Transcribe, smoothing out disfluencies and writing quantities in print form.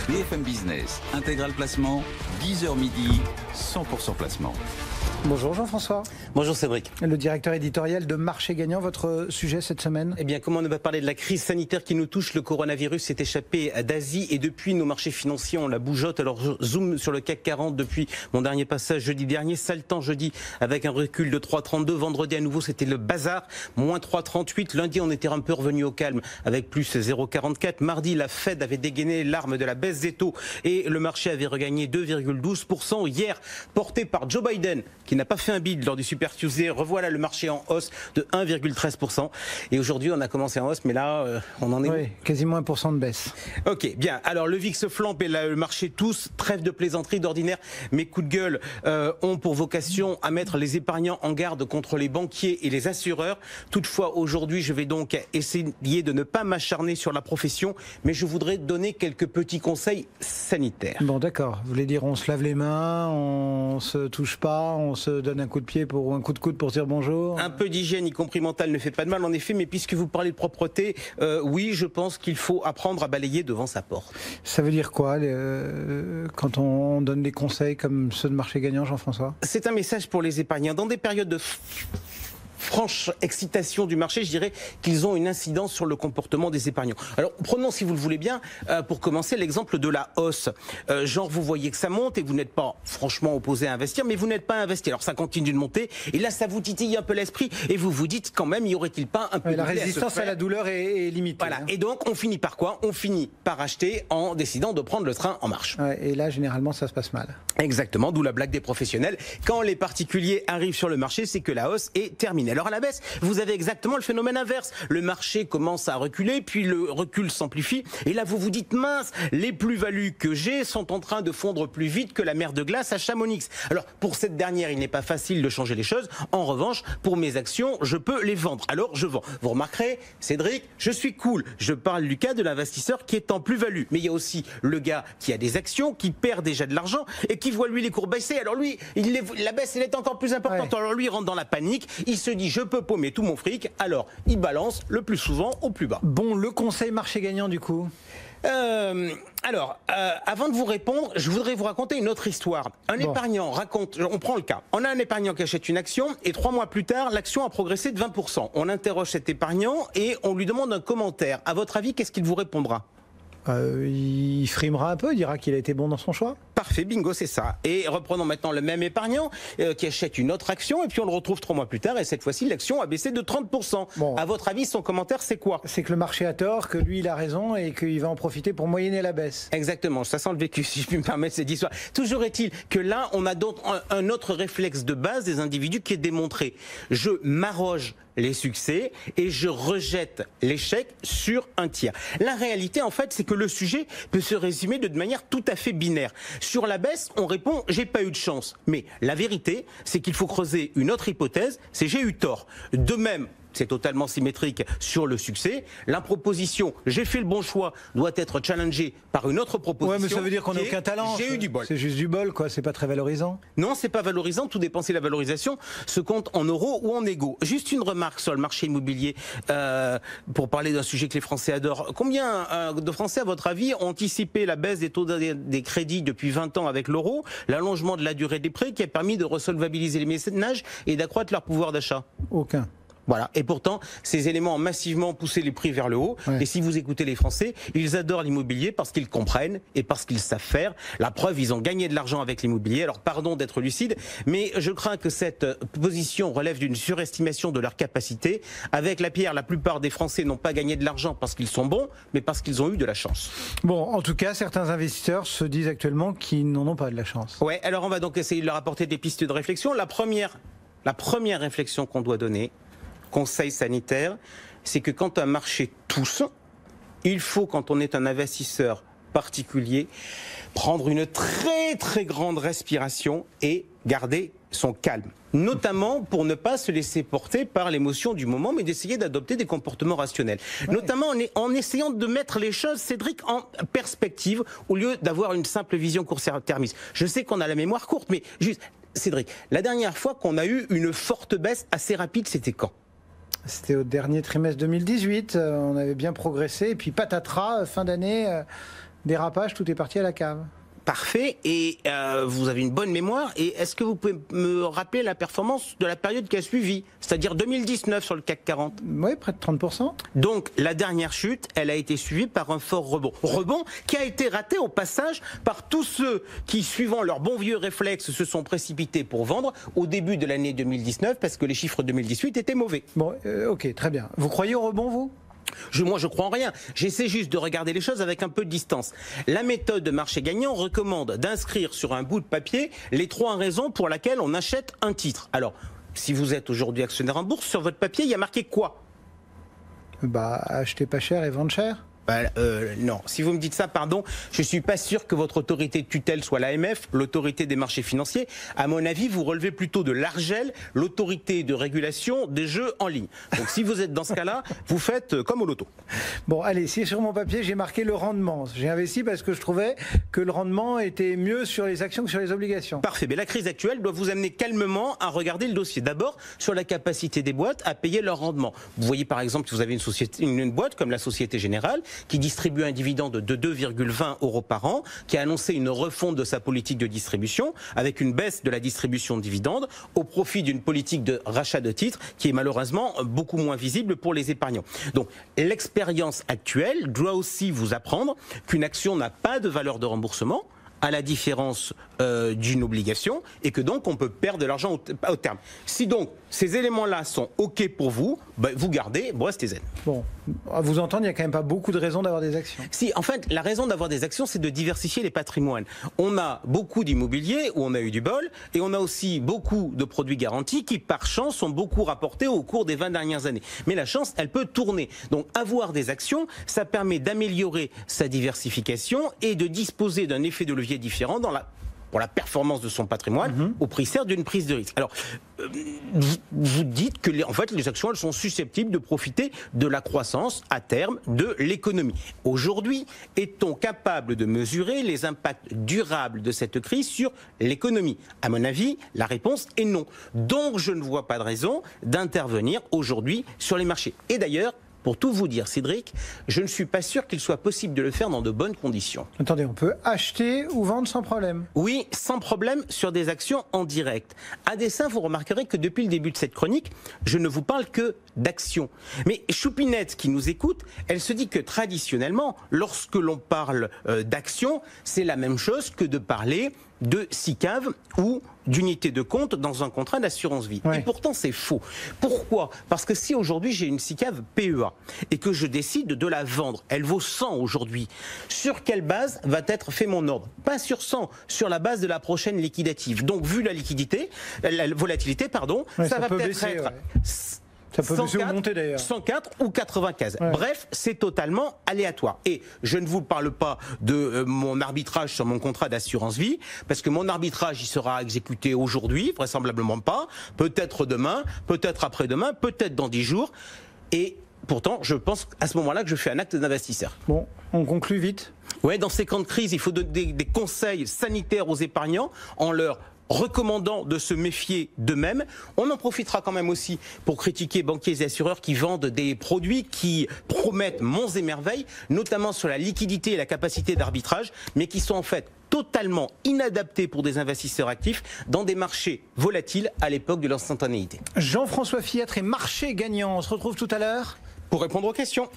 BFM Business, intégral placement, 10h midi, 100% placement. Bonjour Jean-François. Bonjour Cédric. Le directeur éditorial de Marché Gagnant, votre sujet cette semaine? Eh bien, comment ne pas parler de la crise sanitaire qui nous touche? Le coronavirus s'est échappé d'Asie et depuis nos marchés financiers, on la bougeotte. Alors, je zoome sur le CAC 40 depuis mon dernier passage jeudi dernier. Saltant jeudi avec un recul de 3,32. Vendredi à nouveau, c'était le bazar, moins 3,38. Lundi, on était un peu revenu au calme avec plus 0,44. Mardi, la Fed avait dégainé l'arme de la baisse des taux et le marché avait regagné 2,12%. Hier, porté par Joe Biden, qui n'a pas fait un bid lors du Super Tuesday, revoilà le marché en hausse de 1,13%. Et aujourd'hui, on a commencé en hausse, mais là, on en est... Oui, quasiment 1% de baisse. Ok, bien. Alors, le VIX flambe et le marché tous. Trêve de plaisanterie d'ordinaire. Mes coups de gueule ont pour vocation à mettre les épargnants en garde contre les banquiers et les assureurs. Toutefois, aujourd'hui, je vais donc essayer de ne pas m'acharner sur la profession, mais je voudrais donner quelques petits conseils sanitaires. Bon, d'accord. Vous voulez dire, on se lave les mains, on se touche pas, on se donne un coup de pied ou un coup de coude pour dire bonjour? Un peu d'hygiène, y compris mentale, ne fait pas de mal, en effet, mais puisque vous parlez de propreté, oui, je pense qu'il faut apprendre à balayer devant sa porte. Ça veut dire quoi, quand on donne des conseils comme ceux de Marché Gagnant, Jean-François? C'est un message pour les épargnants. Dans des périodes de franche excitation du marché, je dirais qu'ils ont une incidence sur le comportement des épargnants. Alors prenons, si vous le voulez bien, pour commencer, l'exemple de la hausse. Genre, vous voyez que ça monte et vous n'êtes pas franchement opposé à investir, mais vous n'êtes pas investi. Alors ça continue de monter et là ça vous titille un peu l'esprit et vous vous dites quand même, y aurait-il pas un peu de la résistance à la douleur est limitée. Voilà. Et donc on finit par quoi? On finit par acheter en décidant de prendre le train en marche. Ouais, et là généralement ça se passe mal. Exactement, d'où la blague des professionnels. Quand les particuliers arrivent sur le marché, c'est que la hausse est terminée. Alors à la baisse, vous avez exactement le phénomène inverse. Le marché commence à reculer, puis le recul s'amplifie. Et là, vous vous dites, mince, les plus-values que j'ai sont en train de fondre plus vite que la mer de glace à Chamonix. Alors, pour cette dernière, il n'est pas facile de changer les choses. En revanche, pour mes actions, je peux les vendre. Alors, je vends. Vous remarquerez, Cédric, je suis cool. Je parle du cas de l'investisseur qui est en plus-value. Mais il y a aussi le gars qui a des actions, qui perd déjà de l'argent et qui voit, lui, les cours baisser. Alors, lui, la baisse, elle est encore plus importante. Ouais. Alors, lui, il rentre dans la panique. Il se dit, je peux paumer tout mon fric, alors il balance le plus souvent au plus bas. Bon, le conseil Marché Gagnant du coup? Avant de vous répondre, je voudrais vous raconter une autre histoire. Un épargnant raconte, on prend le cas, on a un épargnant qui achète une action et 3 mois plus tard, l'action a progressé de 20%. On interroge cet épargnant et on lui demande un commentaire. À votre avis, qu'est-ce qu'il vous répondra? Il frimera un peu, il dira qu'il a été bon dans son choix. Parfait, bingo, c'est ça. Et reprenons maintenant le même épargnant qui achète une autre action et puis on le retrouve 3 mois plus tard et cette fois-ci l'action a baissé de 30%. Bon. À votre avis, son commentaire c'est quoi? C'est que le marché a tort, que lui il a raison et qu'il va en profiter pour moyenner la baisse. Exactement, ça sent le vécu si je puis me permettre cette histoire. Toujours est-il que là on a un autre réflexe de base des individus qui est démontré. Je m'arroge les succès et je rejette l'échec sur un tiers. La réalité en fait c'est que le sujet peut se résumer de manière tout à fait binaire. Sur la baisse, on répond j'ai pas eu de chance. Mais la vérité, c'est qu'il faut creuser une autre hypothèse, c'est j'ai eu tort. De même, c'est totalement symétrique sur le succès. La proposition j'ai fait le bon choix doit être challengée par une autre proposition. Ouais, mais ça veut dire qu'on n'a aucun talent. J'ai eu du bol. C'est juste du bol, quoi. C'est pas très valorisant. Non, c'est pas valorisant. Tout dépend si la valorisation se compte en euros ou en égaux. Juste une remarque sur le marché immobilier pour parler d'un sujet que les Français adorent. Combien de Français, à votre avis, ont anticipé la baisse des taux des crédits depuis 20 ans avec l'euro, l'allongement de la durée des prêts qui a permis de resolvabiliser les ménages et d'accroître leur pouvoir d'achat? Aucun. Voilà. Et pourtant, ces éléments ont massivement poussé les prix vers le haut. Ouais. Et si vous écoutez les Français, ils adorent l'immobilier parce qu'ils comprennent et parce qu'ils savent faire. La preuve, ils ont gagné de l'argent avec l'immobilier. Alors, pardon d'être lucide, mais je crains que cette position relève d'une surestimation de leur capacité. Avec la pierre, la plupart des Français n'ont pas gagné de l'argent parce qu'ils sont bons, mais parce qu'ils ont eu de la chance. Bon, en tout cas, certains investisseurs se disent actuellement qu'ils n'en ont pas de la chance. Ouais. Alors, on va donc essayer de leur apporter des pistes de réflexion. La première réflexion qu'on doit donner, conseil sanitaire, c'est que quand un marché tousse, il faut, quand on est un investisseur particulier, prendre une très très grande respiration et garder son calme. Notamment pour ne pas se laisser porter par l'émotion du moment, mais d'essayer d'adopter des comportements rationnels. Ouais. Notamment en essayant de mettre les choses, Cédric, en perspective, au lieu d'avoir une simple vision court-termiste. Je sais qu'on a la mémoire courte, mais juste, Cédric, la dernière fois qu'on a eu une forte baisse assez rapide, c'était quand ? C'était au dernier trimestre 2018, on avait bien progressé, et puis patatras, fin d'année, Dérapage, tout est parti à la cave. Parfait, et vous avez une bonne mémoire, et est-ce que vous pouvez me rappeler la performance de la période qui a suivi, c'est-à-dire 2019 sur le CAC 40? Oui, près de 30%. Donc la dernière chute, elle a été suivie par un fort rebond. Rebond qui a été raté au passage par tous ceux qui, suivant leur bon vieux réflexe, se sont précipités pour vendre au début de l'année 2019, parce que les chiffres 2018 étaient mauvais. Bon, ok, très bien. Vous croyez au rebond, vous ? Moi, je crois en rien. J'essaie juste de regarder les choses avec un peu de distance. La méthode de marché gagnant recommande d'inscrire sur un bout de papier les 3 raisons pour lesquelles on achète un titre. Alors, si vous êtes aujourd'hui actionnaire en bourse, sur votre papier, il y a marqué quoi? Bah, acheter pas cher et vendre cher. Non, si vous me dites ça, pardon, je suis pas sûr que votre autorité de tutelle soit l'AMF, l'autorité des marchés financiers. À mon avis, vous relevez plutôt de l'ARGEL, l'autorité de régulation des jeux en ligne. Donc si vous êtes dans ce cas-là, vous faites comme au loto. Bon, allez, si sur mon papier j'ai marqué le rendement, j'ai investi parce que je trouvais que le rendement était mieux sur les actions que sur les obligations. Parfait, mais la crise actuelle doit vous amener calmement à regarder le dossier. D'abord, sur la capacité des boîtes à payer leur rendement. Vous voyez par exemple que vous avez une boîte comme la Société Générale, qui distribue un dividende de 2,20 € par an, qui a annoncé une refonte de sa politique de distribution, avec une baisse de la distribution de dividendes, au profit d'une politique de rachat de titres, qui est malheureusement beaucoup moins visible pour les épargnants. Donc l'expérience actuelle doit aussi vous apprendre qu'une action n'a pas de valeur de remboursement, à la différence d'une obligation, et que donc on peut perdre de l'argent au terme. Si donc ces éléments-là sont OK pour vous, vous gardez Brest et Zen. Bon, à vous entendre, il n'y a quand même pas beaucoup de raisons d'avoir des actions. Si, en fait, la raison d'avoir des actions, c'est de diversifier les patrimoines. On a beaucoup d'immobilier où on a eu du bol, et on a aussi beaucoup de produits garantis qui, par chance, ont beaucoup rapporté au cours des 20 dernières années. Mais la chance, elle peut tourner. Donc, avoir des actions, ça permet d'améliorer sa diversification et de disposer d'un effet de levier différent pour la performance de son patrimoine, au prix certes d'une prise de risque. Alors, vous dites que en fait, les actions, elles sont susceptibles de profiter de la croissance à terme de l'économie. Aujourd'hui, est-on capable de mesurer les impacts durables de cette crise sur l'économie? À mon avis, la réponse est non. Donc, je ne vois pas de raison d'intervenir aujourd'hui sur les marchés. Et d'ailleurs, pour tout vous dire, Cédric, je ne suis pas sûr qu'il soit possible de le faire dans de bonnes conditions. Attendez, on peut acheter ou vendre sans problème? Oui, sans problème sur des actions en direct. À dessein, vous remarquerez que depuis le début de cette chronique, je ne vous parle que d'actions. Mais Choupinette, qui nous écoute, elle se dit que traditionnellement, lorsque l'on parle d'actions, c'est la même chose que de parler de SICAV ou d'unité de compte dans un contrat d'assurance vie. Ouais. Et pourtant, c'est faux. Pourquoi? Parce que si aujourd'hui j'ai une SICAV PEA et que je décide de la vendre, elle vaut 100 aujourd'hui. Sur quelle base va être fait mon ordre? Pas sur 100, sur la base de la prochaine liquidative. Donc, vu la liquidité, la volatilité, pardon, ouais, ça va peut-être baisser, être... Ouais. Ça peut 104, baisser ou monter d'ailleurs. 104 ou 95. Ouais. Bref, c'est totalement aléatoire. Et je ne vous parle pas de mon arbitrage sur mon contrat d'assurance vie, parce que mon arbitrage, il sera exécuté aujourd'hui, vraisemblablement pas, peut-être demain, peut-être après-demain, peut-être dans 10 jours. Et pourtant, je pense à ce moment-là que je fais un acte d'investisseur. Bon, on conclut vite. Ouais, dans ces camps de crise, il faut donner des conseils sanitaires aux épargnants en leur recommandant de se méfier d'eux-mêmes. On en profitera quand même aussi pour critiquer banquiers et assureurs qui vendent des produits qui promettent monts et merveilles, notamment sur la liquidité et la capacité d'arbitrage, mais qui sont en fait totalement inadaptés pour des investisseurs actifs dans des marchés volatiles à l'époque de l'instantanéité. Jean-François Fiatre et Marché Gagnant. On se retrouve tout à l'heure Pour répondre aux questions.